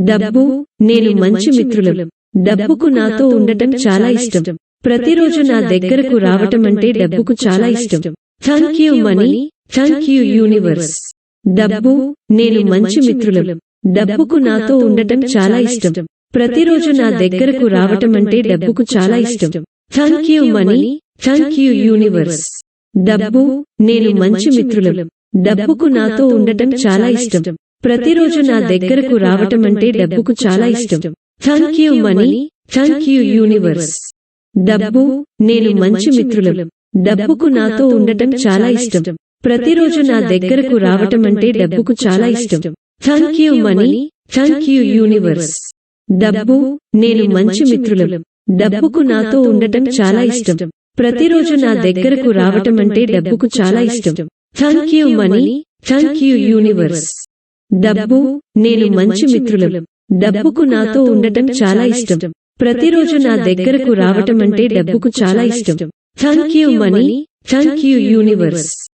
డబ్బు, నేను మంచి మిత్రులం. డబ్బుకు నాతో ఉండటం చాలా ఇష్టం. ప్రతిరోజు నా దగ్గరకు రావటమంటే డబ్బుకు చాలా ఇష్టం. Thank you money, thank you universe. డబ్బు, నేను మంచి మిత్రులం. డబ్బుకు నాతో ఉండటం చాలా ఇష్టం. ప్రతిరోజు నా దగ్గరకు రావటమంటే డబ్బుకు చాలా ఇష్టం. Thank you money, thank you universe. డబ్బు, నేను మంచి మిత్రులం. డబ్బుకు నాతో ఉండటం చాలా ఇష్టం. ప్రతిరోజు నా దగ్గరకు రావటమంటే డబ్బుకు చాలా ఇష్టం. Thank you money, thank you universe. డబ్బు, నేను మంచి మిత్రులం. డబ్బుకు నాతో ఉండటం చాలా ఇష్టం. ప్రతిరోజు నా దగ్గరకు రావటమంటే డబ్బుకు చాలా ఇష్టం. Thank you money, thank you universe. డబ్బు, నేను మంచి మిత్రులం. డబ్బుకు నాతో ఉండటం చాలా ఇష్టం. ప్రతిరోజు నా దగ్గరకు రావటమంటే డబ్బుకు చాలా ఇష్టం. Thank you money, thank you universe. డబ్బు, నేను మంచి మిత్రులం. డబ్బుకు నాతో ఉండటం చాలా ఇష్టం. ప్రతిరోజు నా దగ్గరకు రావటమంటే డబ్బుకు చాలా ఇష్టం. Thank you money, thank you universe.